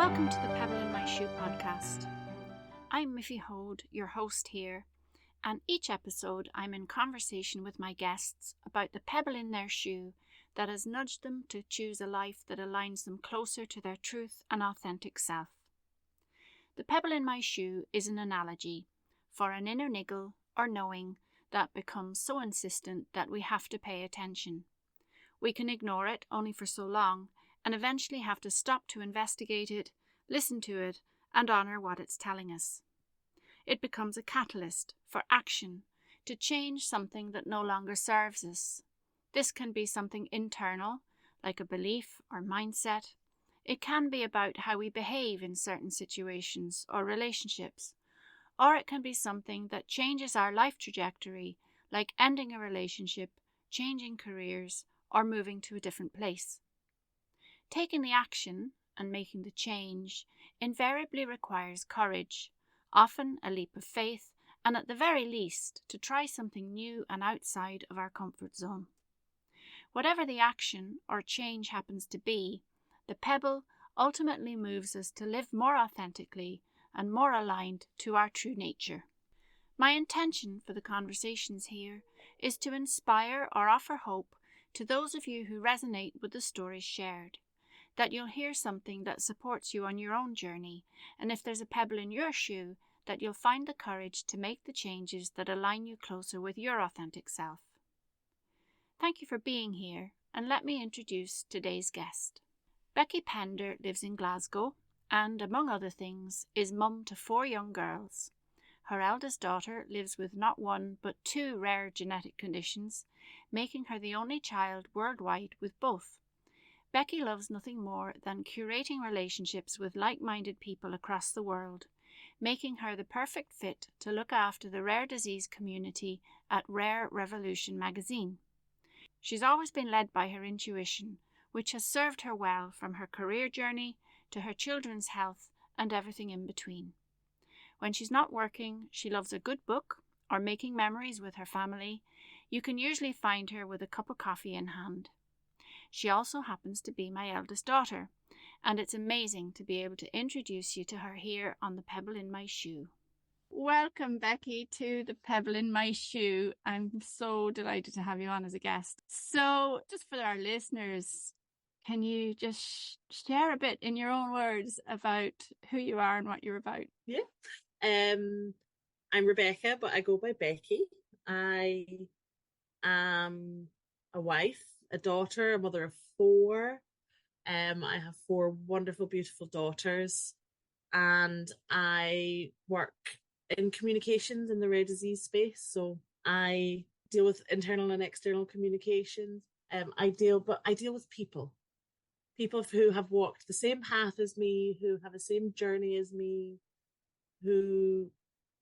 Welcome to the Pebble In My Shoe podcast. I'm Miffy Hode, your host here, and each episode I'm in conversation with my guests about the pebble in their shoe that has nudged them to choose a life that aligns them closer to their truth and authentic self. The pebble in my shoe is an analogy for an inner niggle or knowing that becomes so insistent that we have to pay attention. We can ignore it only for so long and eventually have to stop to investigate it, listen to it, and honour what it's telling us. It becomes a catalyst for action to change something that no longer serves us. This can be something internal, like a belief or mindset. It can be about how we behave in certain situations or relationships. Or it can be something that changes our life trajectory, like ending a relationship, changing careers, or moving to a different place. Taking the action and making the change invariably requires courage, often a leap of faith, and at the very least, to try something new and outside of our comfort zone. Whatever the action or change happens to be, the pebble ultimately moves us to live more authentically and more aligned to our true nature. My intention for the conversations here is to inspire or offer hope to those of you who resonate with the stories shared, that you'll hear something that supports you on your own journey, and if there's a pebble in your shoe, that you'll find the courage to make the changes that align you closer with your authentic self. Thank you for being here, and let me introduce today's guest. Becky Pender lives in Glasgow and, among other things, is mum to 4 young girls. Her eldest daughter lives with not one but 2 rare genetic conditions, making her the only child worldwide with both. Becky loves nothing more than curating relationships with like-minded people across the world, making her the perfect fit to look after the rare disease community at Rare Revolution magazine. She's always been led by her intuition, which has served her well from her career journey to her children's health and everything in between. When she's not working, she loves a good book or making memories with her family. You can usually find her with a cup of coffee in hand. She also happens to be my eldest daughter, and it's amazing to be able to introduce you to her here on the Pebble in My Shoe. Welcome, Becky, to the Pebble in My Shoe. I'm so delighted to have you on as a guest. So, just for our listeners, can you just share a bit in your own words about who you are and what you're about? Yeah. I'm Rebecca, but I go by Becky. I am a wife, a daughter, a mother of 4. I have 4 wonderful, beautiful daughters, and I work in communications in the rare disease space. So I deal with internal and external communications. I deal with people who have walked the same path as me, who have the same journey as me, who,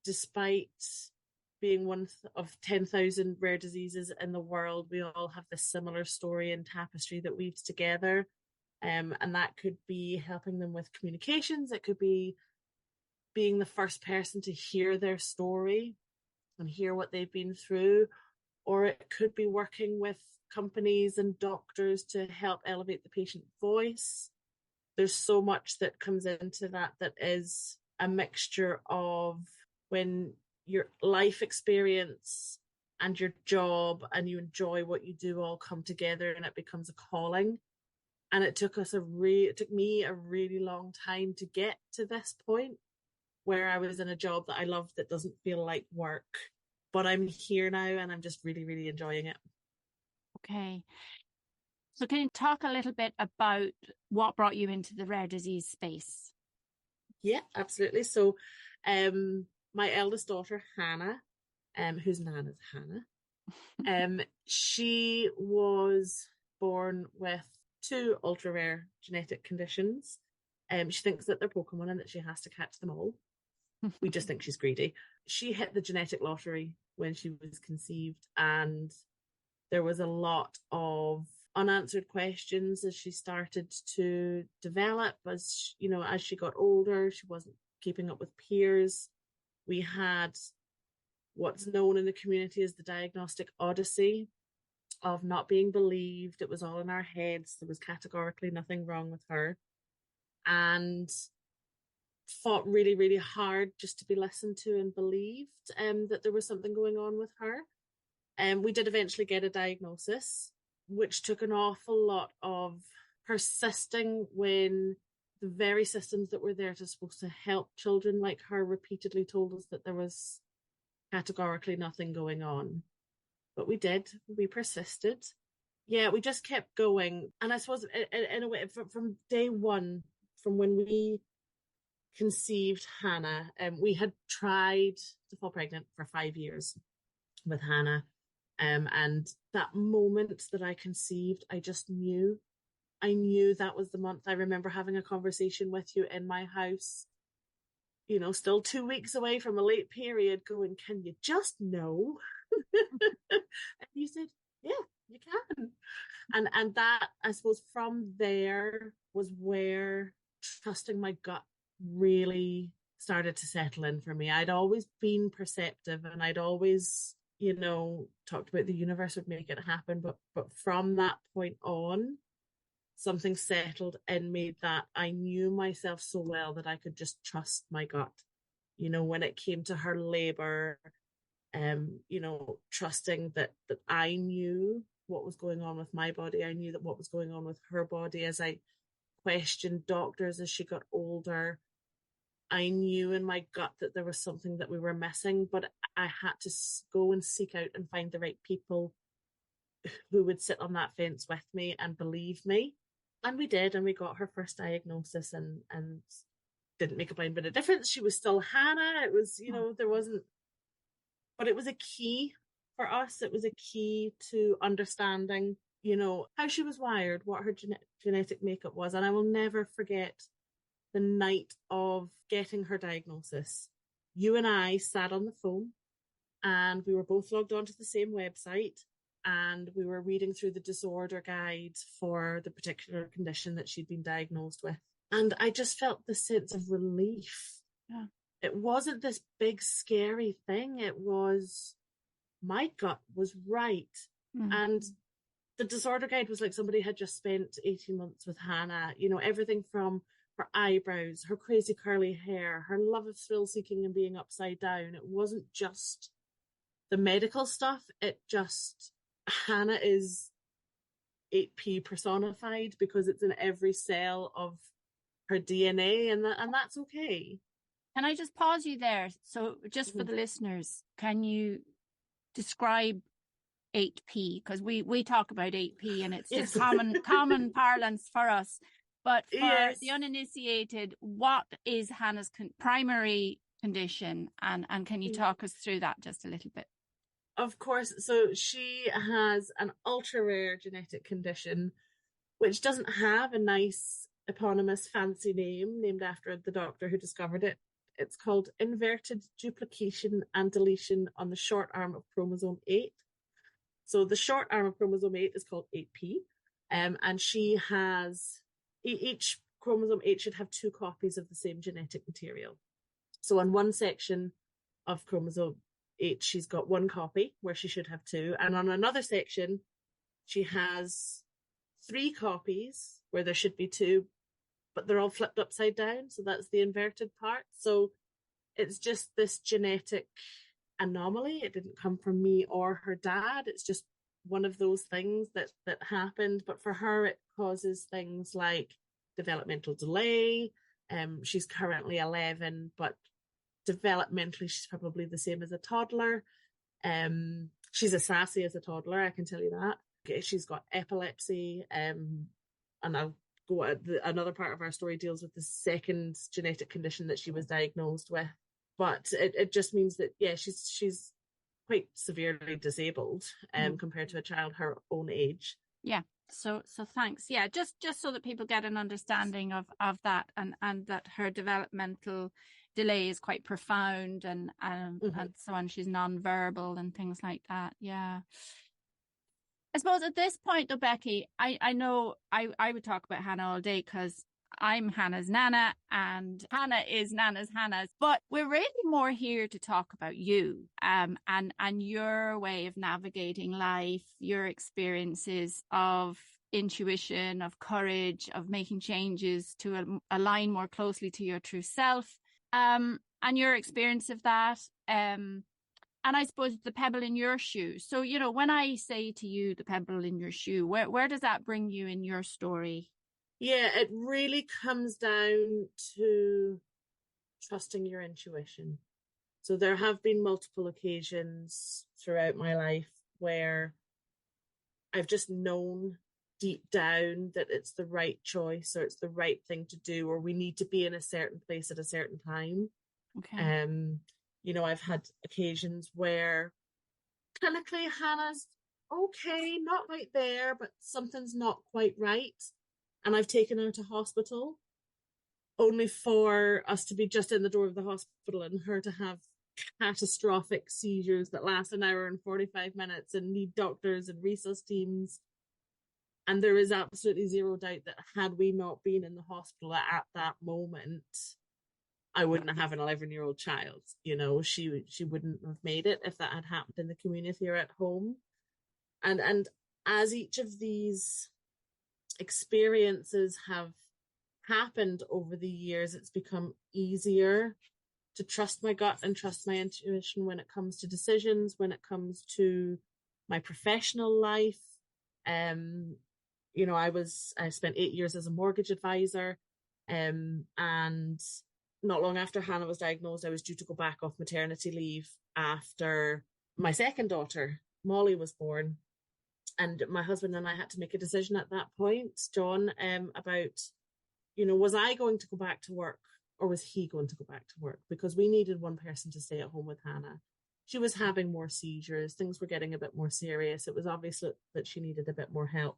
despite being one of 10,000 rare diseases in the world, we all have this similar story and tapestry that weaves together. And that could be helping them with communications. It could be being the first person to hear their story and hear what they've been through. Or it could be working with companies and doctors to help elevate the patient voice. There's so much that comes into that is a mixture of when your life experience and your job and you enjoy what you do all come together and it becomes a calling. And it took me a really long time to get to this point where I was in a job that I loved that doesn't feel like work. But I'm here now and I'm just really, really enjoying it. Okay. So can you talk a little bit about what brought you into the rare disease space? Yeah, absolutely. So my eldest daughter, Hannah, whose nan is Hannah, she was born with 2 ultra rare genetic conditions. She thinks that they're Pokemon and that she has to catch them all. We just think she's greedy. She hit the genetic lottery when she was conceived, and there was a lot of unanswered questions as she started to develop. As she got older, she wasn't keeping up with peers. We had what's known in the community as the diagnostic odyssey of not being believed. It was all in our heads. There was categorically nothing wrong with her. and fought really, really hard just to be listened to and believed that there was something going on with her. And we did eventually get a diagnosis, which took an awful lot of persisting when the very systems that were there to supposed to help children like her repeatedly told us that there was categorically nothing going on. But we did. We persisted. Yeah, we just kept going. And I suppose in a way, from day one, from when we conceived Hannah, we had tried to fall pregnant for 5 years with Hannah. And that moment that I conceived, I just knew. I knew that was the month. I remember having a conversation with you in my house, still 2 weeks away from a late period, going, can you just know? And you said, yeah, you can. And that, I suppose, from there was where trusting my gut really started to settle in for me. I'd always been perceptive, and I'd always, talked about the universe would make it happen. But from that point on, something settled in me that I knew myself so well that I could just trust my gut. When it came to her labor, trusting that I knew what was going on with my body. I knew that what was going on with her body. As I questioned doctors as she got older, I knew in my gut that there was something that we were missing, but I had to go and seek out and find the right people who would sit on that fence with me and believe me. And we did, and we got her first diagnosis, and didn't make a blind bit of difference. She was still Hannah. It was, there wasn't, but it was a key for us. It was a key to understanding, how she was wired, what her genetic makeup was. And I will never forget the night of getting her diagnosis. You and I sat on the phone, and we were both logged onto the same website, and we were reading through the disorder guide for the particular condition that she'd been diagnosed with. And I just felt the sense of relief. Yeah. It wasn't this big, scary thing. It was, my gut was right. Mm-hmm. And the disorder guide was like somebody had just spent 18 months with Hannah, everything from her eyebrows, her crazy curly hair, her love of thrill seeking and being upside down. It wasn't just the medical stuff. Hannah is 8P personified, because it's in every cell of her DNA, and that's okay. Can I just pause you there? So just for the listeners, can you describe 8P? Because we talk about 8P and it's just common parlance for us. But for the uninitiated, what is Hannah's primary condition? And can you talk us through that just a little bit? Of course. So she has an ultra rare genetic condition, which doesn't have a nice eponymous fancy name named after the doctor who discovered it. It's called inverted duplication and deletion on the short arm of chromosome 8. So the short arm of chromosome 8 is called 8P. And she has, each chromosome 8 should have 2 copies of the same genetic material. So on one section of chromosome 8, she's got 1 copy where she should have 2. And on another section, she has 3 copies where there should be 2, but they're all flipped upside down. So that's the inverted part. So it's just this genetic anomaly. It didn't come from me or her dad. It's just one of those things that happened. But for her, it causes things like developmental delay. She's currently 11, but developmentally, she's probably the same as a toddler. She's as sassy as a toddler, I can tell you that. She's got epilepsy, and I'll go at another part of our story deals with the second genetic condition that she was diagnosed with. But it just means that, she's quite severely disabled compared to a child her own age. Yeah. So thanks. Yeah, just so that people get an understanding of that, and that her developmental delay is quite profound, and so on. She's non-verbal and things like that. Yeah. I suppose at this point though, Becky, I know I would talk about Hannah all day because I'm Hannah's Nana and Hannah is Nana's Hannah's, but we're really more here to talk about you, and your way of navigating life, your experiences of intuition, of courage, of making changes to align more closely to your true self, and your experience of that. And I suppose the pebble in your shoe. So, when I say to you, the pebble in your shoe, where does that bring you in your story? Yeah, it really comes down to trusting your intuition. So there have been multiple occasions throughout my life where I've just known deep down that it's the right choice, or it's the right thing to do, or we need to be in a certain place at a certain time. Okay. I've had occasions where clinically Hannah's okay, not right there, but something's not quite right. And I've taken her to hospital, only for us to be just in the door of the hospital and her to have catastrophic seizures that last an hour and 45 minutes and need doctors and resus teams. And there is absolutely zero doubt that had we not been in the hospital at that moment, I wouldn't have an 11-year-old child. She wouldn't have made it if that had happened in the community or at home. And as each of these experiences have happened over the years, it's become easier to trust my gut and trust my intuition when it comes to decisions, when it comes to my professional life. I spent 8 years as a mortgage advisor, and not long after Hannah was diagnosed, I was due to go back off maternity leave after my second daughter, Molly, was born. And my husband and I had to make a decision at that point, John, about, was I going to go back to work, or was he going to go back to work? Because we needed one person to stay at home with Hannah. She was having more seizures. Things were getting a bit more serious. It was obvious that she needed a bit more help.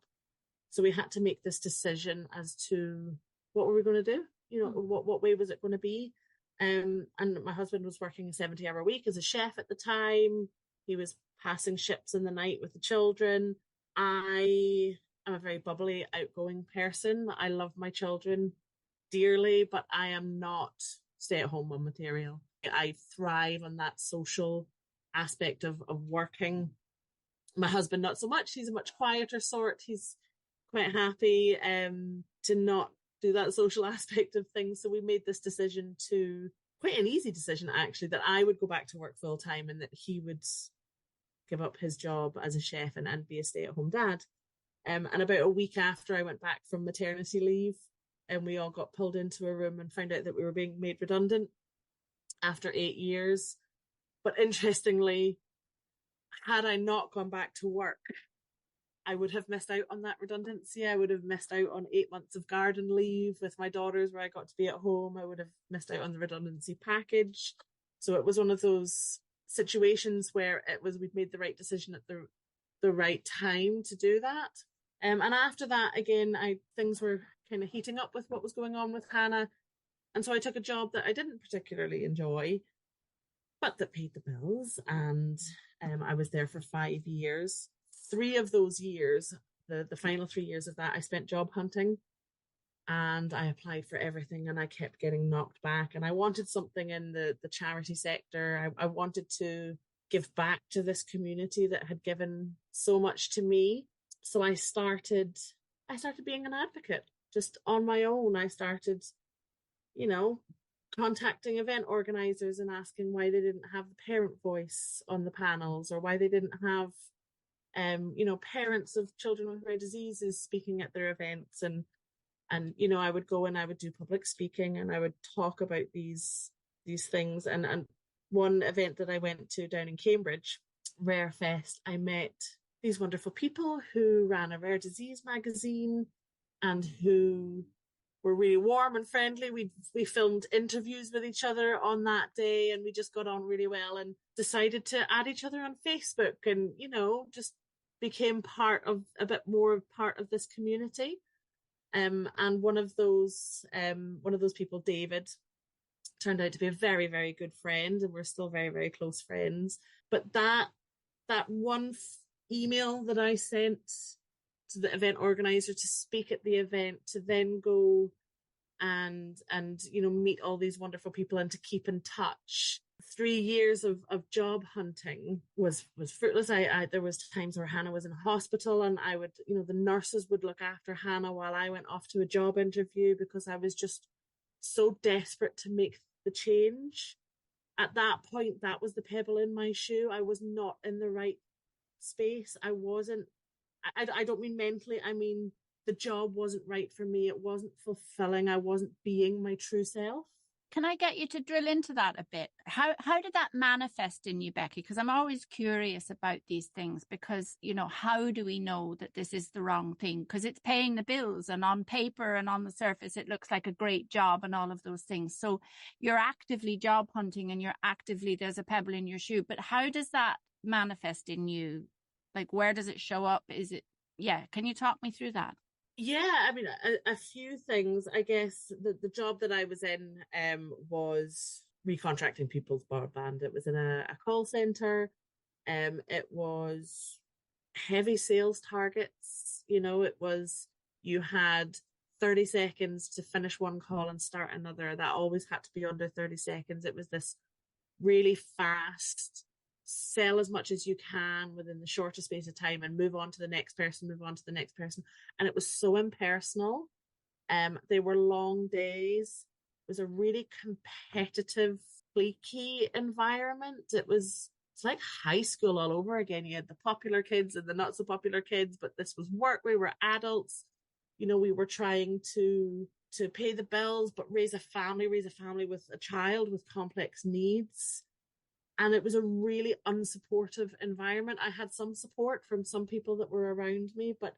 So we had to make this decision as to what were we going to do? What way was it going to be? And my husband was working a 70-hour week as a chef at the time. He was passing ships in the night with the children. I am a very bubbly, outgoing person. I love my children dearly, but I am not stay-at-home mum material. I thrive on that social aspect of working. My husband, not so much. He's a much quieter sort. He's quite happy to not do that social aspect of things. So we made this decision, quite an easy decision actually, that I would go back to work full time and that he would give up his job as a chef and be a stay-at-home dad. And about a week after I went back from maternity leave, and we all got pulled into a room and found out that we were being made redundant after 8 years. But interestingly, had I not gone back to work, I would have missed out on that redundancy. I would have missed out on 8 months of garden leave with my daughters where I got to be at home. I would have missed out on the redundancy package. So it was one of those situations where we'd made the right decision at the right time to do that. And after that, again, things were kind of heating up with what was going on with Hannah. And so I took a job that I didn't particularly enjoy, but that paid the bills. And I was there for 5 years. 3 of those years, the final 3 years of that, I spent job hunting, and I applied for everything and I kept getting knocked back. And I wanted something in the charity sector. I wanted to give back to this community that had given so much to me. So I started being an advocate just on my own. I started, contacting event organizers and asking why they didn't have the parent voice on the panels, or why they didn't have parents of children with rare diseases speaking at their events. And I would go and I would do public speaking and I would talk about these things. And one event that I went to down in Cambridge, Rare Fest, I met these wonderful people who ran a rare disease magazine and who were really warm and friendly. We filmed interviews with each other on that day, and we just got on really well and decided to add each other on Facebook, and just became a bit more part of this community. And one of those people, David, turned out to be a very, very good friend, and we're still very, very close friends. But that one email that I sent to the event organizer to speak at the event, to then go and meet all these wonderful people and to keep in touch 3 years of job hunting was fruitless. There was times where Hannah was in hospital, and I would, the nurses would look after Hannah while I went off to a job interview, because I was just so desperate to make the change. At that point, that was the pebble in my shoe. I was not in the right space. I wasn't, I don't mean mentally, I mean the job wasn't right for me. It wasn't fulfilling. I wasn't being my true self. Can I get you to drill into that a bit? How did that manifest in you, Becky? Because I'm always curious about these things, because, how do we know that this is the wrong thing? Because it's paying the bills, and on paper and on the surface, it looks like a great job and all of those things. So you're actively job hunting, and there's a pebble in your shoe. But how does that manifest in you? Like, where does it show up? Can you talk me through that? Yeah, I mean, a few things. I guess the job that I was in was recontracting people's broadband. It was in a call center. It was heavy sales targets. You had 30 seconds to finish one call and start another. That always had to be under 30 seconds. It was this really fast, sell as much as you can within the shortest space of time and move on to the next person, move on to the next person. And it was so impersonal. They were long days. It was a really competitive, cliquey environment. It's like high school all over again. You had the popular kids and the not so popular kids, but this was work. We were adults. We were trying to pay the bills, but raise a family with a child with complex needs. And it was a really unsupportive environment. I had some support from some people that were around me, but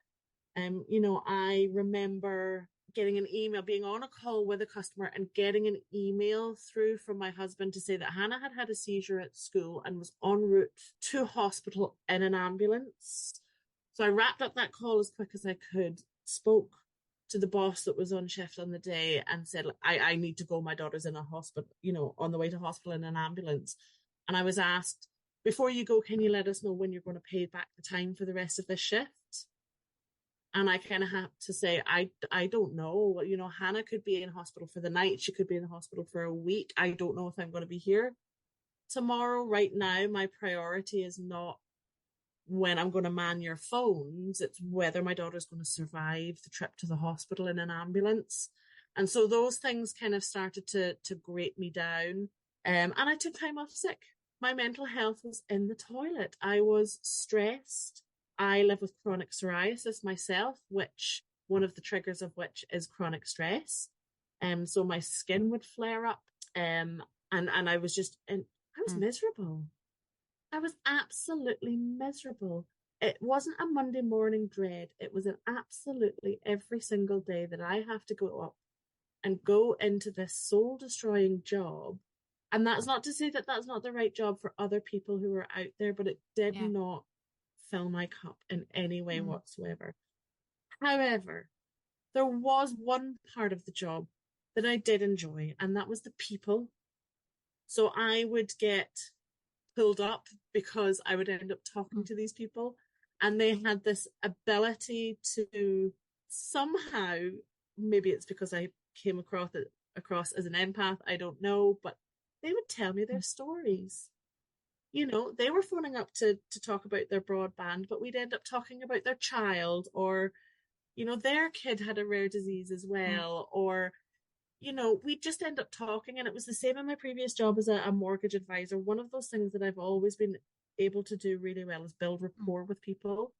I remember getting an email, being on a call with a customer and getting an email through from my husband to say that Hannah had had a seizure at school and was en route to hospital in an ambulance. So I wrapped up that call as quick as I could, spoke to the boss that was on shift on the day, and said, I need to go. My daughter's in a hospital, on the way to hospital in an ambulance. And I was asked, before you go, can you let us know when you're going to pay back the time for the rest of this shift? And I kind of have to say, I don't know. Hannah could be in hospital for the night. She could be in the hospital for a week. I don't know if I'm going to be here tomorrow. Right now, my priority is not when I'm going to man your phones. It's whether my daughter's going to survive the trip to the hospital in an ambulance. And so those things kind of started to grate me down. And I took time off sick. My mental health was in the toilet. I was stressed. I live with chronic psoriasis myself, which one of the triggers of which is chronic stress. So my skin would flare up. And I was miserable. I was absolutely miserable. It wasn't a Monday morning dread. It was an absolutely every single day that I have to go up and go into this soul destroying job. And that's not to say that that's not the right job for other people who are out there, but it did not fill my cup in any way whatsoever. However, there was one part of the job that I did enjoy, and that was the people. So I would get pulled up because I would end up talking to these people, and they had this ability to somehow, maybe it's because I came across as an empath, I don't know, but they would tell me their stories. They were phoning up to talk about their broadband, but we'd end up talking about their child, or, their kid had a rare disease as well, or, we'd just end up talking. And it was the same in my previous job as a mortgage advisor. One of those things that I've always been able to do really well is build rapport with people,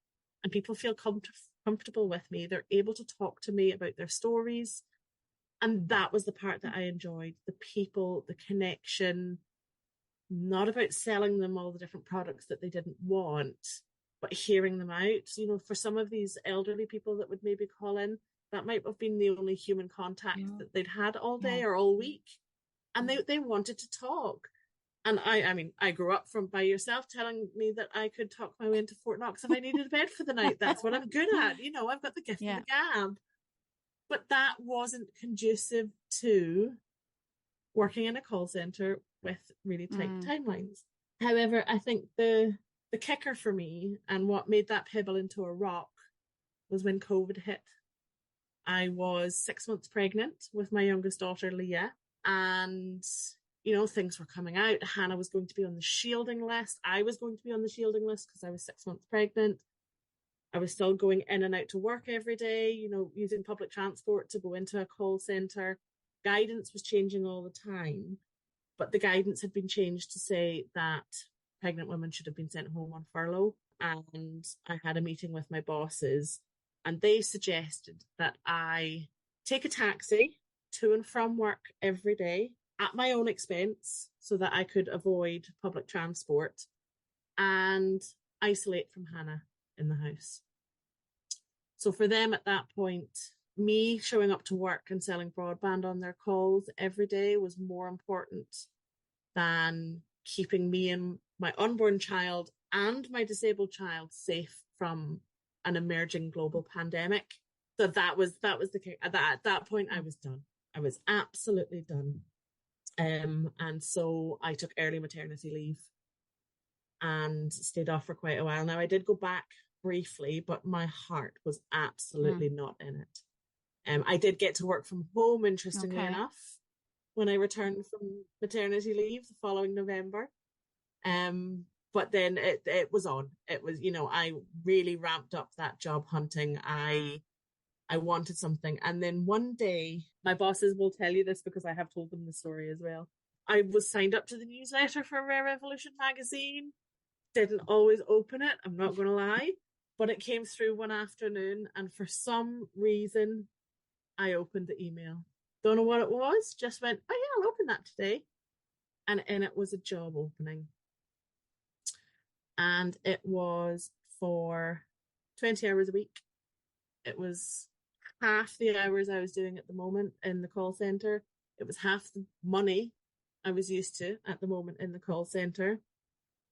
and people feel comfortable with me. They're able to talk to me about their stories. And that was the part that I enjoyed, the people, the connection, not about selling them all the different products that they didn't want, but hearing them out. For some of these elderly people that would maybe call in, that might have been the only human contact that they'd had all day or all week. And they wanted to talk. And I grew up by yourself telling me that I could talk my way into Fort Knox if I needed a bed for the night. That's what I'm good at. I've got the gift of the gab. But that wasn't conducive to working in a call center with really tight timelines. However, I think the kicker for me, and what made that pebble into a rock, was when COVID hit. I was 6 months pregnant with my youngest daughter, Leah, and things were coming out. Hannah was going to be on the shielding list. I was going to be on the shielding list because I was 6 months pregnant. I was still going in and out to work every day, using public transport to go into a call centre. Guidance was changing all the time, but the guidance had been changed to say that pregnant women should have been sent home on furlough. And I had a meeting with my bosses, and they suggested that I take a taxi to and from work every day at my own expense so that I could avoid public transport and isolate from Hannah in the house. So for them at that point, me showing up to work and selling broadband on their calls every day was more important than keeping me and my unborn child and my disabled child safe from an emerging global pandemic. So that was the case. At that point, I was done. I was absolutely done. And so I took early maternity leave and stayed off for quite a while. Now I did go back briefly, but my heart was absolutely not in it. I did get to work from home, interestingly enough, when I returned from maternity leave the following November. But then it was on. It was, I really ramped up that job hunting. I wanted something. And then one day, my bosses will tell you this because I have told them the story as well. I was signed up to the newsletter for Rare Revolution magazine. Didn't always open it, I'm not going to lie. But it came through one afternoon, and for some reason, I opened the email. Don't know what it was, just went, oh yeah, I'll open that today. And in it was a job opening. And it was for 20 hours a week. It was half the hours I was doing at the moment in the call centre. It was half the money I was used to at the moment in the call centre.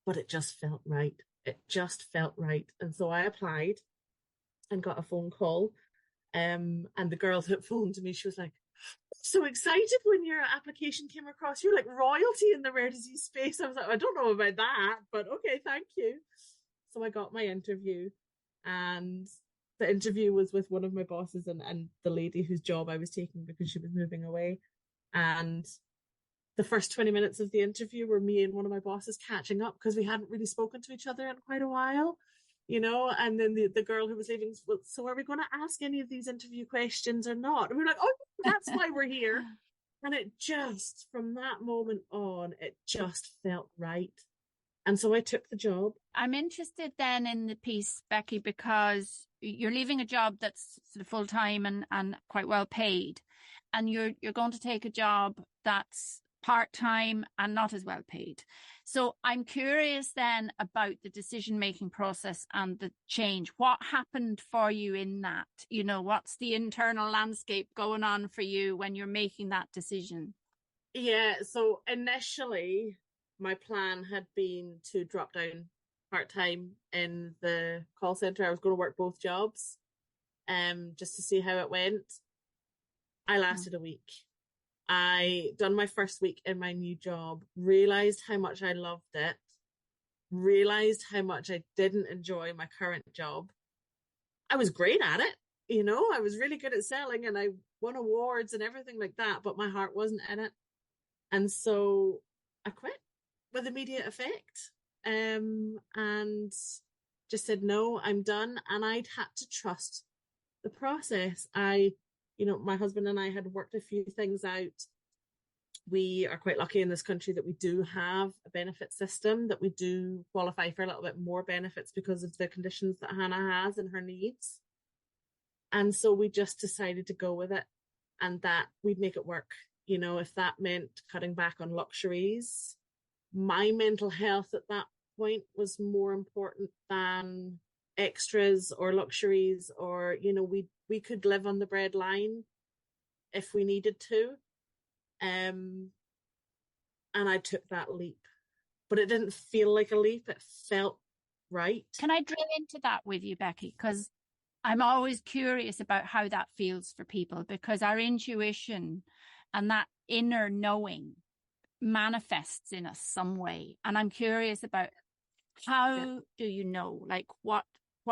But it just felt right. It just felt right. And so I applied and got a phone call. And the girl that phoned to me, she was like, so excited when your application came across. You're like royalty in the rare disease space. I was like, I don't know about that, but okay, thank you. So I got my interview, and the interview was with one of my bosses and the lady whose job I was taking because she was moving away. And the first 20 minutes of the interview were me and one of my bosses catching up because we hadn't really spoken to each other in quite a while, and then the girl who was leaving, well, so are we going to ask any of these interview questions or not? And we were like, oh, that's why we're here. And it just, from that moment on, it just felt right. And so I took the job. I'm interested then in the piece, Becky, because you're leaving a job that's sort of full-time and quite well paid, and you're going to take a job that's part-time and not as well paid. So I'm curious then about the decision-making process and the change. What happened for you in that? What's the internal landscape going on for you when you're making that decision? Yeah, so initially my plan had been to drop down part-time in the call centre. I was going to work both jobs, just to see how it went. I lasted a week. I done my first week in my new job, realised how much I loved it, realised how much I didn't enjoy my current job. I was great at it, I was really good at selling and I won awards and everything like that, but my heart wasn't in it. And so I quit with immediate effect, and just said, no, I'm done. And I'd had to trust the process. My husband and I had worked a few things out. We are quite lucky in this country that we do have a benefit system, that we do qualify for a little bit more benefits because of the conditions that Hannah has and her needs. And so we just decided to go with it and that we'd make it work. If that meant cutting back on luxuries. My mental health at that point was more important than extras or luxuries, or we could live on the bread line if we needed to, and I took that leap, but it didn't feel like a leap. It felt right. Can I drill into that with you, Becky? Because I'm always curious about how that feels for people, because our intuition and that inner knowing manifests in us some way. And I'm curious about how do you know, like what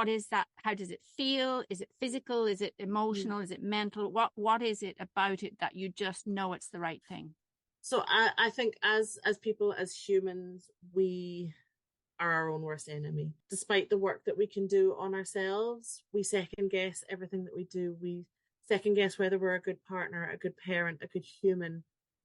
is that? How does it feel? Is it physical? Is it emotional? Is it mental? What is it about it that you just know it's the right thing? So I think as people, as humans, we are our own worst enemy. Despite the work that we can do on ourselves, we second guess everything that we do. We second guess whether we're a good partner, a good parent, a good human.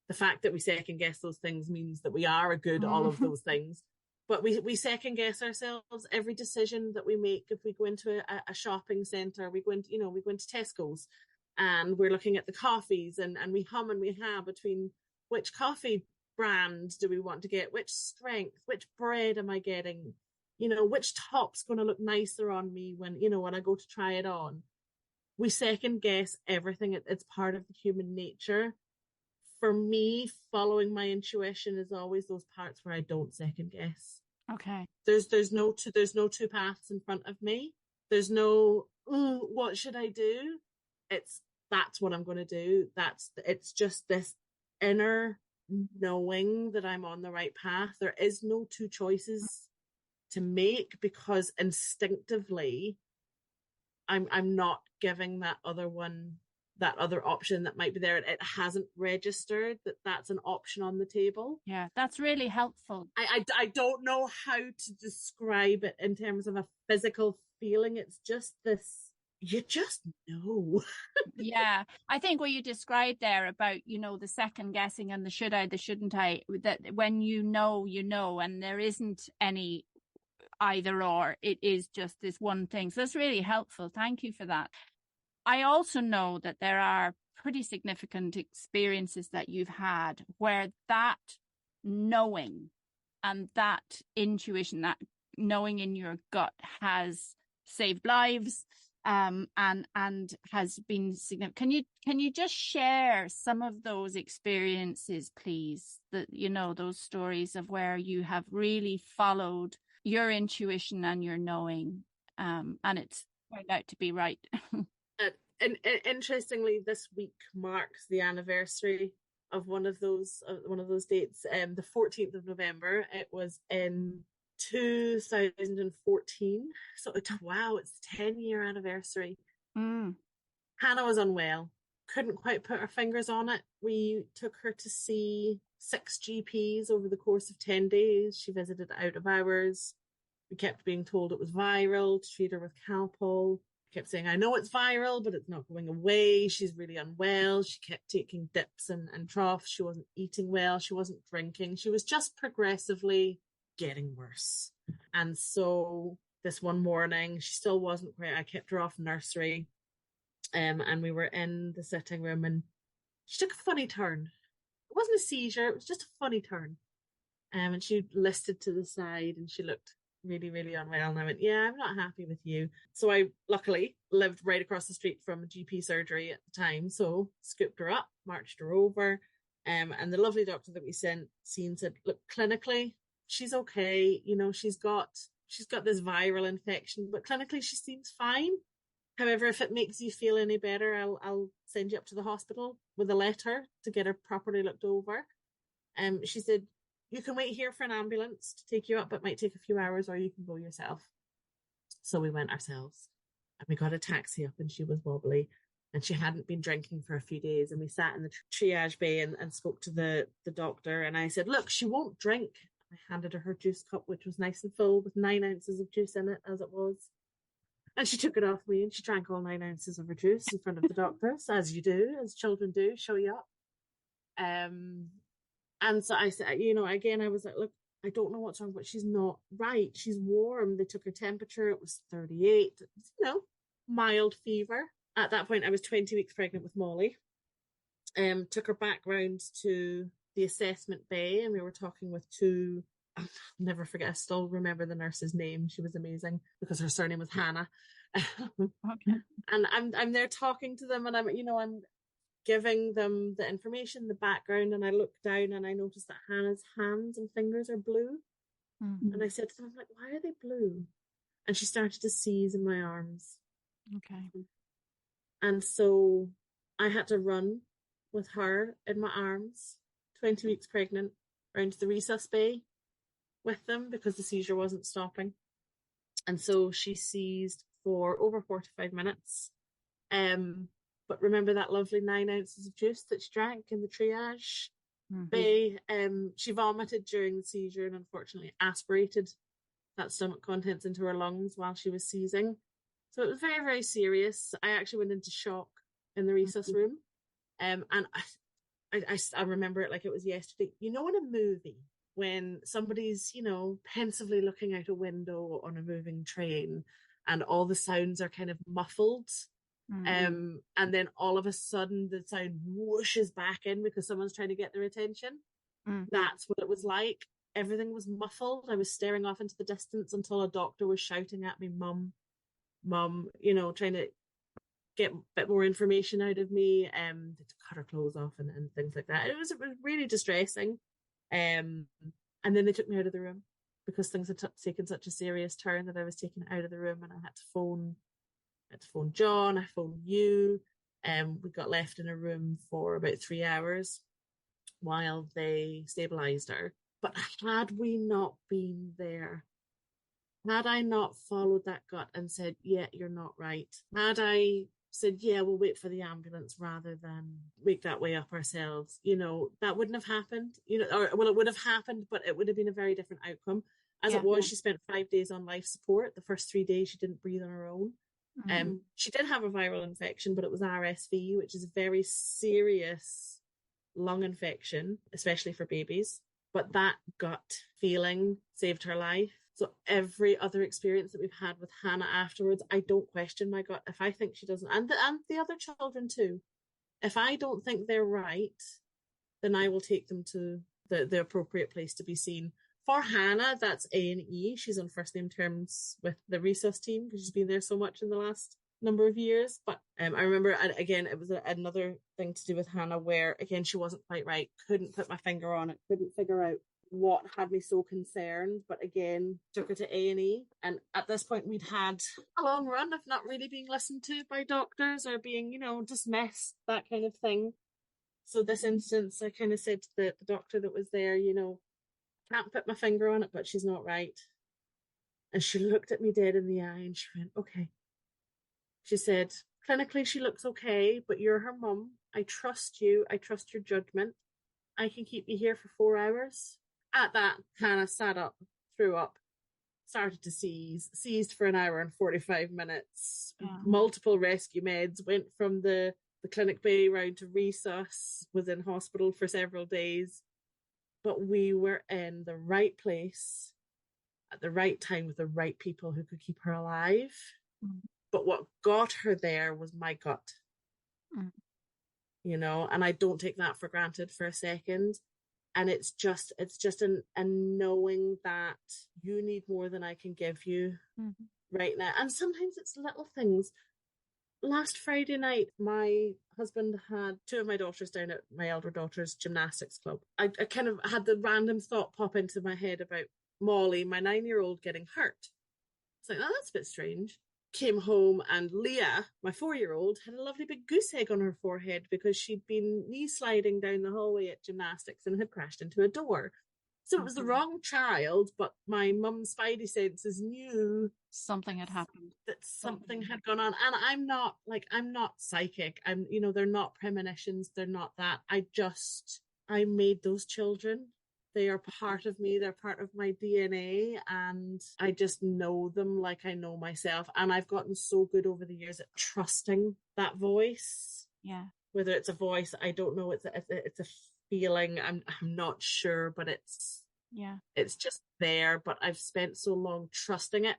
The fact that we second guess those things means that we are a good all of those things. But we second guess ourselves every decision that we make. If we go into a shopping centre, we go into, we go into Tesco's and we're looking at the coffees and we hum and we ha between which coffee brand do we want to get, which strength, which bread am I getting, which top's going to look nicer on me when I go to try it on. We second guess everything. It's part of the human nature. For me, following my intuition is always those parts where I don't second guess. Okay. There's no two paths in front of me. There's no, what should I do? That's what I'm going to do. It's just this inner knowing that I'm on the right path. There is no two choices to make because instinctively I'm not giving that other option that might be there. It hasn't registered that that's an option on the table. Yeah, that's really helpful. I don't know how to describe it in terms of a physical feeling. It's just this, you just know. Yeah, I think what you described there about, the second guessing and the should I, the shouldn't I, that when you know, and there isn't any either or, it is just this one thing. So that's really helpful. Thank you for that. I also know that there are pretty significant experiences that you've had where that knowing and that intuition, that knowing in your gut has saved lives, and has been significant. Can you just share some of those experiences, please? That those stories of where you have really followed your intuition and your knowing, and it's turned out to be right. And interestingly, this week marks the anniversary of one of those dates. The 14th of November. It was in 2014. So it's the 10-year anniversary. Hannah was unwell. Couldn't quite put her fingers on it. We took her to see 6 GPs over the course of 10 days. She visited out of hours. We kept being told it was viral, to treat her with Calpol. Kept saying, I know it's viral, but it's not going away. She's really unwell. She kept taking dips and troughs. She wasn't eating well. She wasn't drinking. She was just progressively getting worse. And so this one morning, she still wasn't quite. I kept her off nursery. And we were in the sitting room and she took a funny turn. It wasn't a seizure. It was just a funny turn. And she listed to the side and she looked really, really unwell. And I went, yeah, I'm not happy with you. So I luckily lived right across the street from a GP surgery at the time. So scooped her up, marched her over. And the lovely doctor that we seen said, look, clinically, she's okay. She's got this viral infection, but clinically she seems fine. However, if it makes you feel any better, I'll send you up to the hospital with a letter to get her properly looked over. She said, you can wait here for an ambulance to take you up. It might take a few hours, or you can go yourself. So we went ourselves and we got a taxi up and she was wobbly and she hadn't been drinking for a few days. And we sat in the triage bay and spoke to the doctor. And I said, look, she won't drink. I handed her juice cup, which was nice and full with 9 ounces of juice in it as it was. And she took it off me and she drank all 9 ounces of her juice in front of the doctors, as you do, as children do, show you up. And so I said, again, I was like, look, I don't know what's wrong, but she's not right. She's warm. They took her temperature. It was 38, mild fever. At that point, I was 20 weeks pregnant with Molly. Took her back round to the assessment bay and we were talking with 2, I'll never forget, I still remember the nurse's name. She was amazing because her surname was Hannah. Okay. And I'm there talking to them and I'm giving them the information, the background, and I looked down and I noticed that Hannah's hands and fingers are blue. And I said to them, I'm like, why are they blue? And she started to seize in my arms. Okay. And so I had to run with her in my arms, 20 weeks pregnant, around to the resus bay with them because the seizure wasn't stopping. And so she seized for over 45 minutes. But remember that lovely 9 ounces of juice that she drank in the triage? They, she vomited during the seizure and unfortunately aspirated that stomach contents into her lungs while she was seizing. So it was very, very serious. I actually went into shock in the resus room. And I remember it like it was yesterday. You know, in a movie, when somebody's, you know, pensively looking out a window on a moving train and all the sounds are kind of muffled. And then all of a sudden the sound whooshes back in because someone's trying to get their attention. That's what it was like. Everything was muffled. I was staring off into the distance until a doctor was shouting at me, Mum, Mum, you know, trying to get a bit more information out of me, to cut her clothes off and things like that. It was really distressing. And then they took me out of the room because things had taken such a serious turn that I was taken out of the room, and I had to phone John, I phoned you, and we got left in a room for about 3 hours while they stabilized her. But had we not been there, had I not followed that gut and said, yeah, you're not right, had I said, yeah, we'll wait for the ambulance rather than make that way up ourselves, you know, that wouldn't have happened, you know, or well, it would have happened, but it would have been a very different outcome. As it was, she spent 5 days on life support. The first 3 days she didn't breathe on her own. She did have a viral infection, but it was RSV, which is a very serious lung infection, especially for babies. But that gut feeling saved her life. So every other experience that we've had with Hannah afterwards, I don't question my gut. If I think she doesn't, and the other children too, if I don't think they're right, then I will take them to the appropriate place to be seen. For Hannah, that's A&E. She's on first name terms with the resus team because she's been there so much in the last number of years. But I remember, again, it was another thing to do with Hannah where, again, she wasn't quite right. Couldn't put my finger on it. Couldn't figure out what had me so concerned. But again, took her to A&E. And at this point, we'd had a long run of not really being listened to by doctors or being, you know, dismissed, that kind of thing. So this instance, I kind of said to the doctor that was there, you know, can't put my finger on it, but she's not right. And she looked at me dead in the eye and she went, okay. She said, clinically, she looks okay, but you're her mum. I trust you. I trust your judgment. I can keep you here for 4 hours. At that, Hannah sat up, threw up, started to seized for an hour and 45 minutes, multiple rescue meds, went from the clinic bay round to resus, was in hospital for several days. But we were in the right place at the right time with the right people who could keep her alive. But what got her there was my gut, you know, and I don't take that for granted for a second. And it's just a knowing that you need more than I can give you right now. And sometimes it's little things. Last Friday night, my husband had 2 of my daughters down at my elder daughter's gymnastics club. I kind of had the random thought pop into my head about Molly, my 9-year-old, getting hurt. It's like, oh, that's a bit strange. Came home and Leah, my 4-year-old, had a lovely big goose egg on her forehead because she'd been knee sliding down the hallway at gymnastics and had crashed into a door. So it was the wrong child, but my mum's spidey senses knew something had happened, that something had gone on. And I'm not psychic. I'm, you know, they're not premonitions. They're not that. I made those children. They are part of me. They're part of my DNA. And I just know them like I know myself. And I've gotten so good over the years at trusting that voice. Yeah. Whether it's a voice, I don't know. It's a feeling. I'm not sure, but it's just there. But I've spent so long trusting it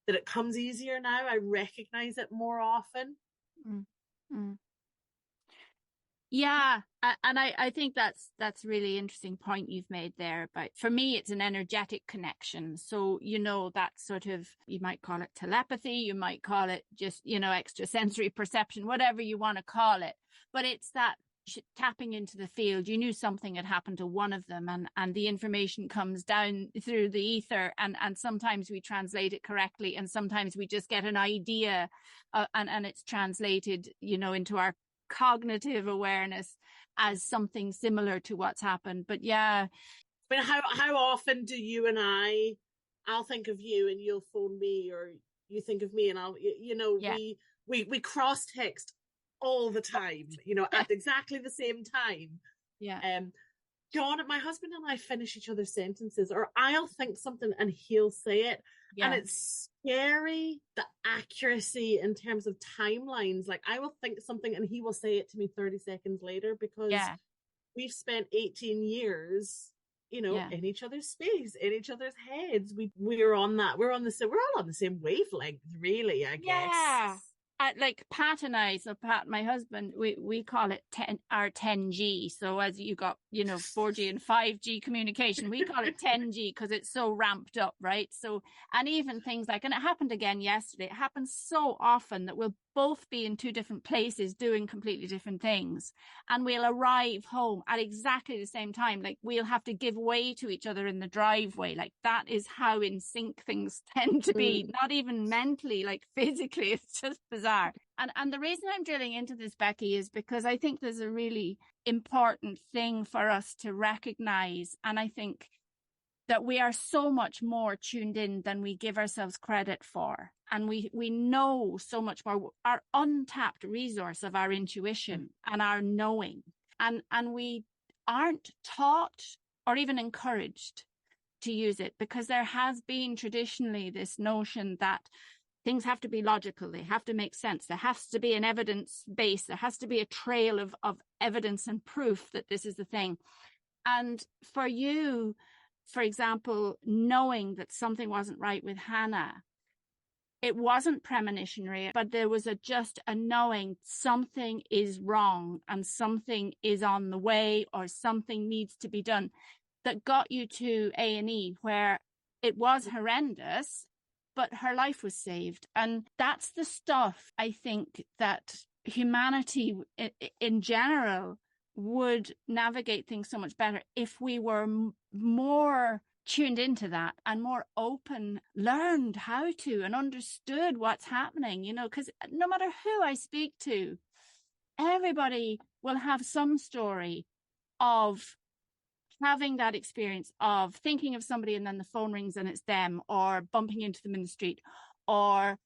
that it comes easier now. I recognize it more often. Yeah, and I think that's a really interesting point you've made there about, for me, it's an energetic connection. So, you know, that sort of, you might call it telepathy, you might call it just, you know, extrasensory perception, whatever you want to call it. But it's that tapping into the field. You knew something had happened to one of them, and the information comes down through the ether, and sometimes we translate it correctly, and sometimes we just get an idea, and it's translated, you know, into our cognitive awareness as something similar to what's happened. But yeah, I mean, how often do you and I'll think of you and you'll phone me, or you think of me and I'll, you know, we cross text all the time, you know, at exactly the same time. John, my husband and I finish each other's sentences, or I'll think something and he'll say it. And Yeah. it's scary, the accuracy in terms of timelines. Like I will think something and he will say it to me 30 seconds later because Yeah. we've spent 18 years, Yeah. in each other's space, in each other's heads. We're on that. We're all on the same wavelength, really, I guess. Yeah. Like Pat and I, so Pat, my husband, we call it our 10G. So as you got, 4G and 5G communication, we call it 10G because it's so ramped up, right? So, and even things like, and it happened again yesterday, it happens so often that we'll both be in two different places doing completely different things. And we'll arrive home at exactly the same time. Like we'll have to give way to each other in the driveway. Like that is how in sync things tend to be, not even mentally, like physically. It's just bizarre. And the reason I'm drilling into this, Becky, is because I think there's a really important thing for us to recognize. And I think that we are so much more tuned in than we give ourselves credit for. And we know so much more, our untapped resource of our intuition and our knowing. And we aren't taught or even encouraged to use it because there has been traditionally this notion that things have to be logical. They have to make sense. There has to be an evidence base. There has to be a trail of evidence and proof that this is the thing. And for you, for example, knowing that something wasn't right with Hannah, it wasn't premonitionary, but there was just a knowing something is wrong and something is on the way or something needs to be done that got you to A&E, where it was horrendous, but her life was saved. And that's the stuff I think that humanity in general would navigate things so much better if we were more tuned into that and more open, learned how to and understood what's happening, because no matter who I speak to, everybody will have some story of having that experience of thinking of somebody and then the phone rings and it's them, or bumping into them in the street, or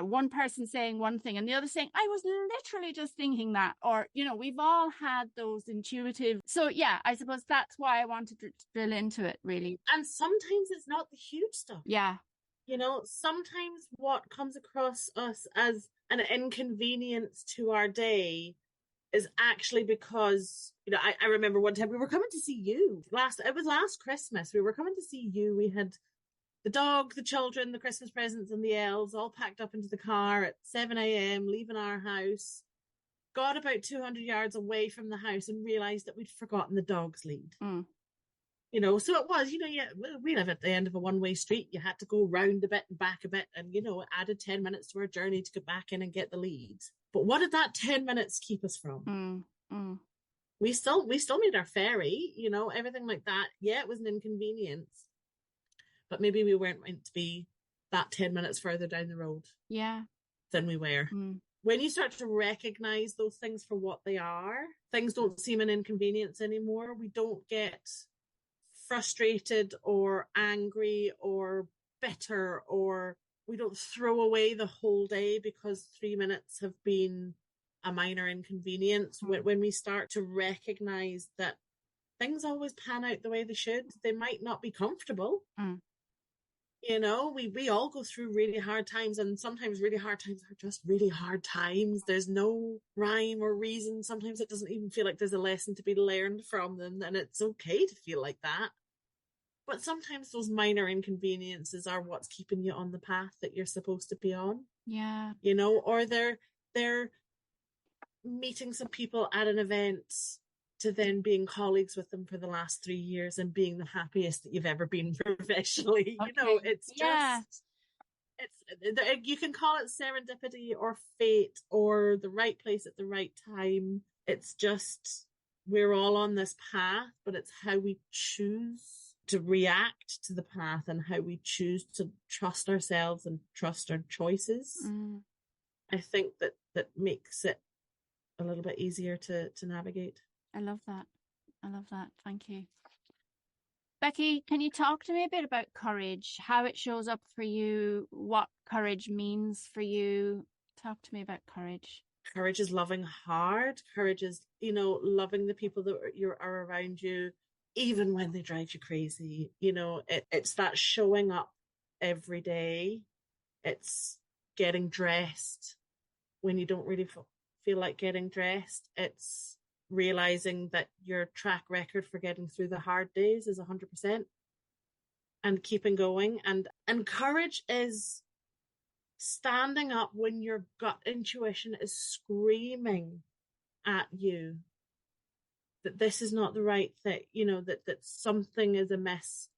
one person saying one thing and the other saying, I was literally just thinking that, or, we've all had those intuitive. So yeah, I suppose that's why I wanted to drill into it, really. And sometimes it's not the huge stuff. Yeah. Sometimes what comes across us as an inconvenience to our day is actually because, I remember one time we were coming to see you it was last Christmas. We were coming to see you. We had the dog, the children, the Christmas presents and the elves all packed up into the car at 7 a.m, leaving our house, got about 200 yards away from the house and realized that we'd forgotten the dog's lead. So it was, we live at the end of a one-way street. You had to go round a bit and back a bit, and it added 10 minutes to our journey to get back in and get the lead. But what did that 10 minutes keep us from? We still made our ferry, everything like that. Yeah, it was an inconvenience, but maybe we weren't meant to be that 10 minutes further down the road. Yeah. Than we were. When you start to recognize those things for what they are, things don't seem an inconvenience anymore. We don't get frustrated or angry or bitter, or we don't throw away the whole day because 3 minutes have been a minor inconvenience. When we start to recognize that things always pan out the way they should, they might not be comfortable. We all go through really hard times, and sometimes really hard times are just really hard times. There's no rhyme or reason. Sometimes it doesn't even feel like there's a lesson to be learned from them, and it's okay to feel like that. But sometimes those minor inconveniences are what's keeping you on the path that you're supposed to be on. Yeah. Or they're meeting some people at an event to then being colleagues with them for the last 3 years and being the happiest that you've ever been professionally. Okay. It's just, you can call it serendipity or fate or the right place at the right time. It's just, we're all on this path, but it's how we choose to react to the path and how we choose to trust ourselves and trust our choices. I think that makes it a little bit easier to navigate. I love that. Thank you. Becky, can you talk to me a bit about courage, how it shows up for you, what courage means for you? Talk to me about courage. Courage is loving hard. Courage is, loving the people that are around you, even when they drive you crazy. It's that showing up every day. It's getting dressed when you don't really feel like getting dressed. It's realizing that your track record for getting through the hard days is 100% and keeping going. And courage is standing up when your gut intuition is screaming at you that this is not the right thing, that something is amiss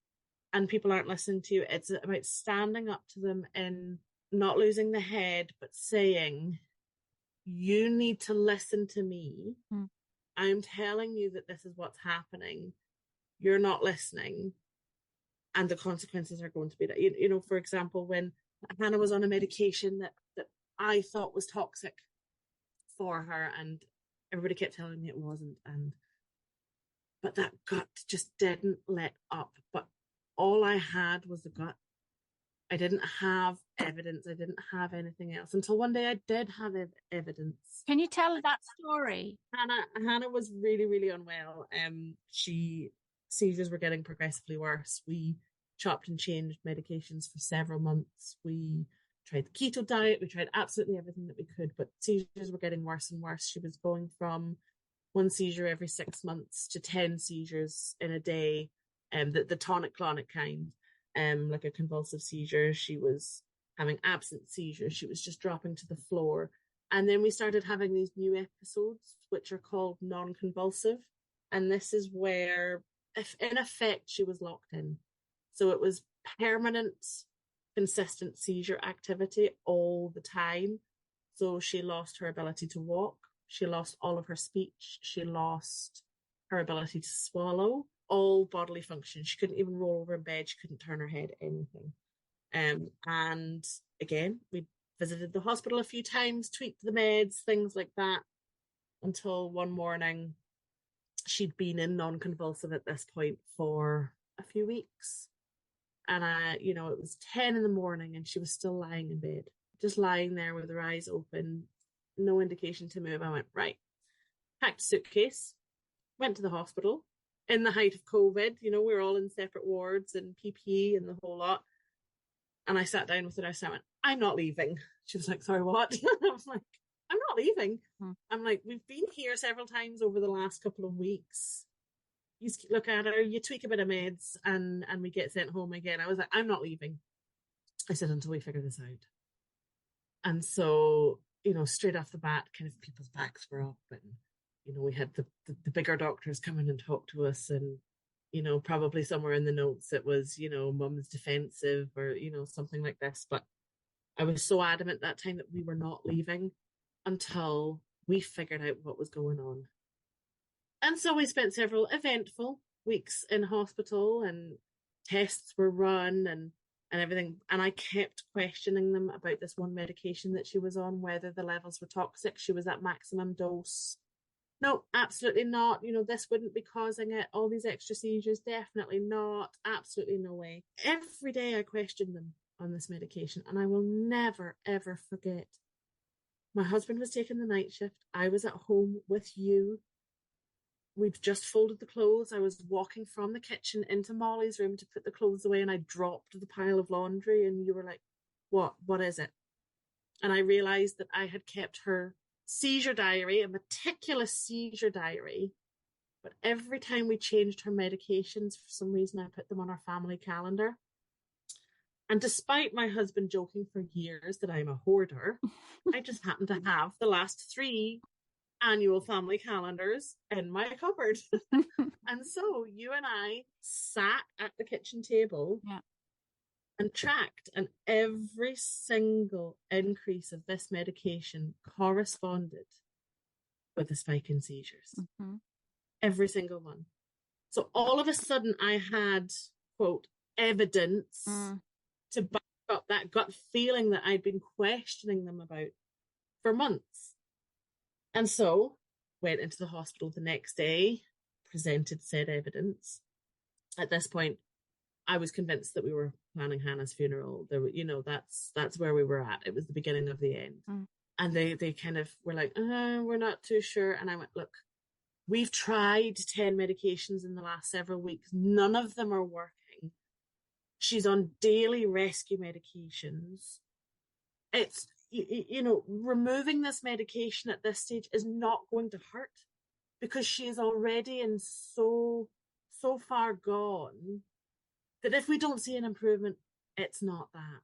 and people aren't listening to you. It's about standing up to them and not losing the head, but saying, you need to listen to me. I'm telling you that this is what's happening. You're not listening. And the consequences are going to be that. For example, when Hannah was on a medication that I thought was toxic for her, and everybody kept telling me it wasn't. But that gut just didn't let up. But all I had was the gut. I didn't have evidence. I didn't have anything else until one day I did have evidence. Can you tell that story? Hannah was really, really unwell. Seizures were getting progressively worse. We chopped and changed medications for several months. We tried the keto diet. We tried absolutely everything that we could, but seizures were getting worse and worse. She was going from 1 seizure every 6 months to 10 seizures in a day, the tonic-clonic kind. Like a convulsive seizure. She was having absent seizures. She was just dropping to the floor. And then we started having these new episodes, which are called non-convulsive. And this is where, if in effect, she was locked in. So it was permanent, consistent seizure activity all the time. So she lost her ability to walk. She lost all of her speech. She lost her ability to swallow. All bodily function. She couldn't even roll over in bed. She couldn't turn her head, anything. And again, we visited the hospital a few times, tweaked the meds, things like that, until one morning she'd been in non-convulsive at this point for a few weeks. And it was 10 in the morning and she was still lying in bed, just lying there with her eyes open, no indication to move. I went, right, packed a suitcase, went to the hospital. In the height of COVID, we were all in separate wards and PPE and the whole lot. And I sat down with her. I went, I'm not leaving. She was like, sorry, what? I was like, I'm not leaving. I'm like, we've been here several times over the last couple of weeks. You look at her, you tweak a bit of meds and we get sent home again. I was like, I'm not leaving. I said, until we figure this out. And so, straight off the bat, kind of people's backs were up and we had the bigger doctors come in and talk to us and, probably somewhere in the notes it was, mum's defensive or, something like this. But I was so adamant that time that we were not leaving until we figured out what was going on. And so we spent several eventful weeks in hospital and tests were run and everything. And I kept questioning them about this one medication that she was on, whether the levels were toxic. She was at maximum dose. No, absolutely not. This wouldn't be causing it. All these extra seizures, definitely not. Absolutely no way. Every day I questioned them on this medication, and I will never, ever forget. My husband was taking the night shift. I was at home with you. We'd just folded the clothes. I was walking from the kitchen into Molly's room to put the clothes away, and I dropped the pile of laundry, and you were like, what? What is it? And I realized that I had kept her seizure diary, a meticulous seizure diary, but every time we changed her medications, for some reason I put them on our family calendar. And despite my husband joking for years that I'm a hoarder, I just happened to have the last 3 annual family calendars in my cupboard. And so you and I sat at the kitchen table and tracked, and every single increase of this medication corresponded with a spike in seizures. Every single one. So all of a sudden I had, quote, evidence to back up that gut feeling that I'd been questioning them about for months. And so went into the hospital the next day, presented said evidence. At this point, I was convinced that we were planning Hannah's funeral. There, that's where we were at. It was the beginning of the end. And they kind of were like, we're not too sure. And I went, look, we've tried 10 medications in the last several weeks. None of them are working. She's on daily rescue medications. It's, removing this medication at this stage is not going to hurt because she is already in so far gone that if we don't see an improvement, it's not that.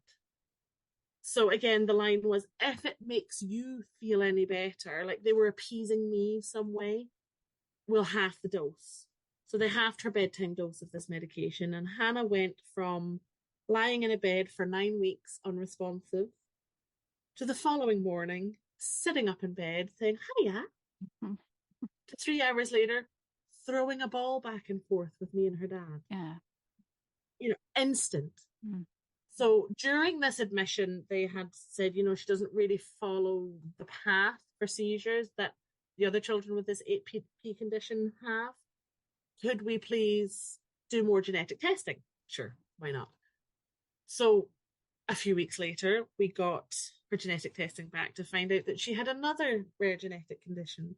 So again, the line was, if it makes you feel any better, like they were appeasing me some way, we'll half the dose. So they halved her bedtime dose of this medication. And Hannah went from lying in a bed for 9 weeks unresponsive to the following morning, sitting up in bed saying, hiya, to 3 hours later, throwing a ball back and forth with me and her dad. Yeah. Instant. So during this admission, they had said, she doesn't really follow the path for seizures that the other children with this 8P condition have. Could we please do more genetic testing? Sure, why not? So a few weeks later, we got her genetic testing back to find out that she had another rare genetic condition,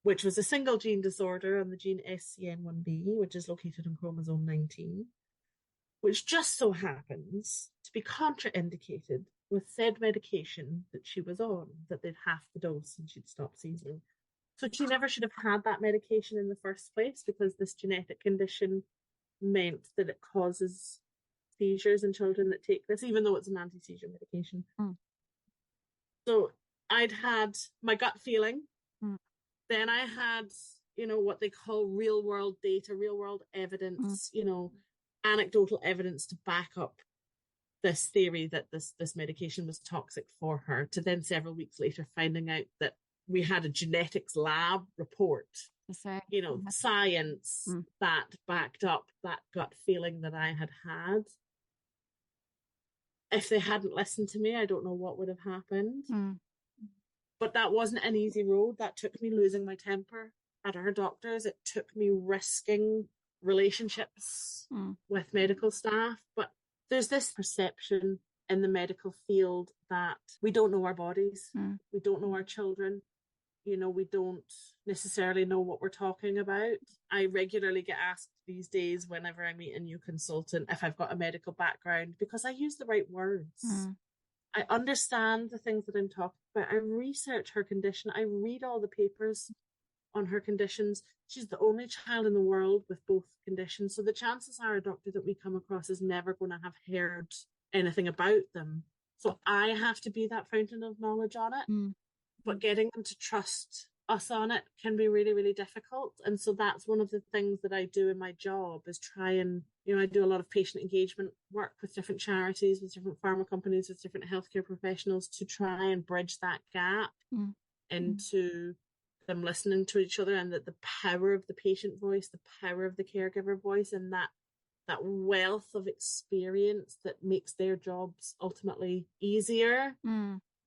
which was a single gene disorder on the gene SCN1B, which is located on chromosome 19. Which just so happens to be contraindicated with said medication that she was on, that they'd half the dose and she'd stop seizing. So she never should have had that medication in the first place because this genetic condition meant that it causes seizures in children that take this, even though it's an anti-seizure medication. So I'd had my gut feeling. Then I had, what they call real world data, real world evidence, anecdotal evidence to back up this theory that this medication was toxic for her, to then several weeks later finding out that we had a genetics lab report, science that backed up that gut feeling that I had. If they hadn't listened to me, I don't know what would have happened. But that wasn't an easy road. That took me losing my temper at our doctors. It took me risking relationships with medical staff. But there's this perception in the medical field that we don't know our bodies. We don't know our children. We don't necessarily know what we're talking about. I regularly get asked these days whenever I meet a new consultant if I've got a medical background because I use the right words. I understand the things that I'm talking about. I research her condition. I read all the papers on her conditions. She's the only child in the world with both conditions. So the chances are a doctor that we come across is never going to have heard anything about them. So I have to be that fountain of knowledge on it. But getting them to trust us on it can be really, really difficult. And so that's one of the things that I do in my job is try and, I do a lot of patient engagement work with different charities, with different pharma companies, with different healthcare professionals to try and bridge that gap into them listening to each other, and that the power of the patient voice, the power of the caregiver voice, and that wealth of experience that makes their jobs ultimately easier.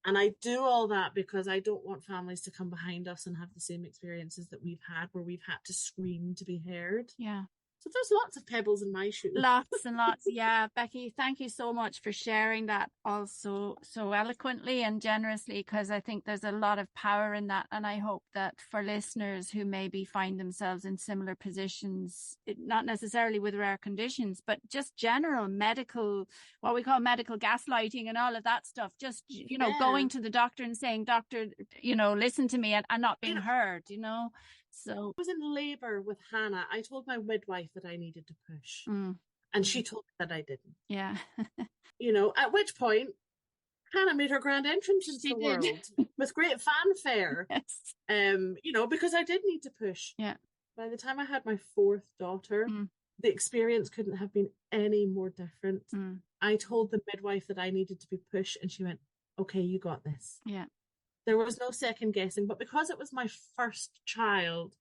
And I do all that because I don't want families to come behind us and have the same experiences that we've had, where we've had to scream to be heard. Yeah. So there's lots of pebbles in my shoe. Lots and lots. Yeah, Becky, thank you so much for sharing that also so eloquently and generously, because I think there's a lot of power in that. And I hope that for listeners who maybe find themselves in similar positions, not necessarily with rare conditions, but just general medical, what we call medical gaslighting and all of that stuff, just, going to the doctor and saying, doctor, listen to me, and not being heard, So I was in labour with Hannah. I told my midwife that I needed to push. And she told me that I didn't. Yeah. At which point Hannah made her grand entrance into the world with great fanfare. Yes. Because I did need to push. Yeah. By the time I had my fourth daughter, the experience couldn't have been any more different. I told the midwife that I needed to be pushed, and she went, okay, you got this. Yeah. There was no second guessing, but because it was my first child,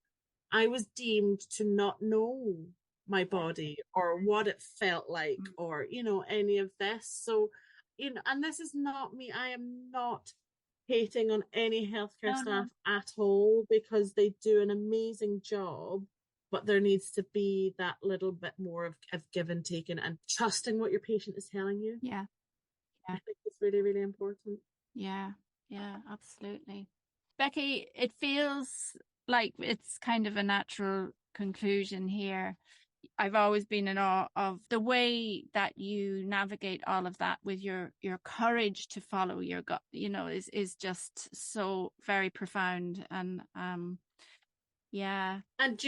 I was deemed to not know my body or what it felt like or, any of this. So, and this is not me. I am not hating on any healthcare staff at all, because they do an amazing job, but there needs to be that little bit more of give and take and trusting what your patient is telling you. Yeah. I think it's really, really important. Yeah. Yeah, absolutely. Becky, it feels like it's kind of a natural conclusion here. I've always been in awe of the way that you navigate all of that with your courage to follow your gut, is just so very profound. And yeah. And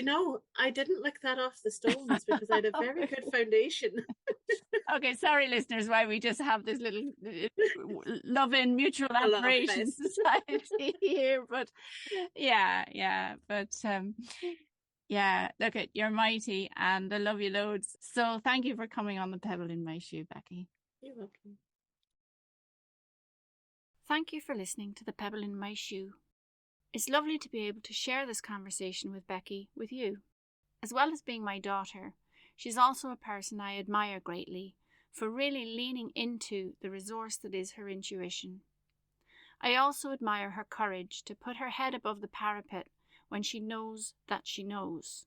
I didn't lick that off the stones because I had a very good foundation. Okay, sorry, listeners, why we just have this little love-in mutual A love admiration fest. society here. But yeah, look, you're mighty, and I love you loads. So thank you for coming on the Pebble in My Shoe, Becky. You're welcome. Thank you for listening to the Pebble in My Shoe. It's lovely to be able to share this conversation with Becky with you. As well as being my daughter, she's also a person I admire greatly for really leaning into the resource that is her intuition. I also admire her courage to put her head above the parapet when she knows that she knows.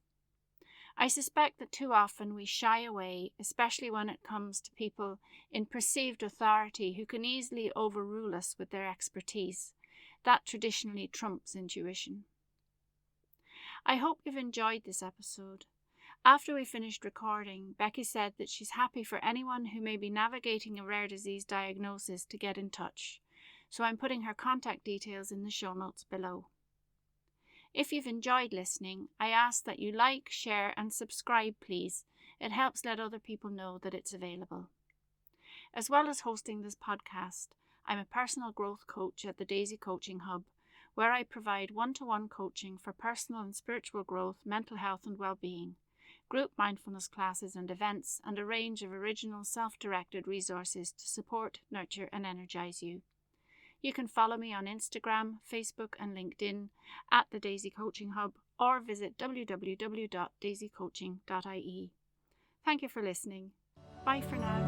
I suspect that too often we shy away, especially when it comes to people in perceived authority who can easily overrule us with their expertise. That traditionally trumps intuition. I hope you've enjoyed this episode. After we finished recording, Becky said that she's happy for anyone who may be navigating a rare disease diagnosis to get in touch, so I'm putting her contact details in the show notes below. If you've enjoyed listening, I ask that you like, share and subscribe, please. It helps let other people know that it's available. As well as hosting this podcast, I'm a personal growth coach at the Daisy Coaching Hub, where I provide one-to-one coaching for personal and spiritual growth, mental health and well-being, group mindfulness classes and events, and a range of original self-directed resources to support, nurture and energize you. You can follow me on Instagram, Facebook and LinkedIn at the Daisy Coaching Hub, or visit www.daisycoaching.ie. Thank you for listening. Bye for now.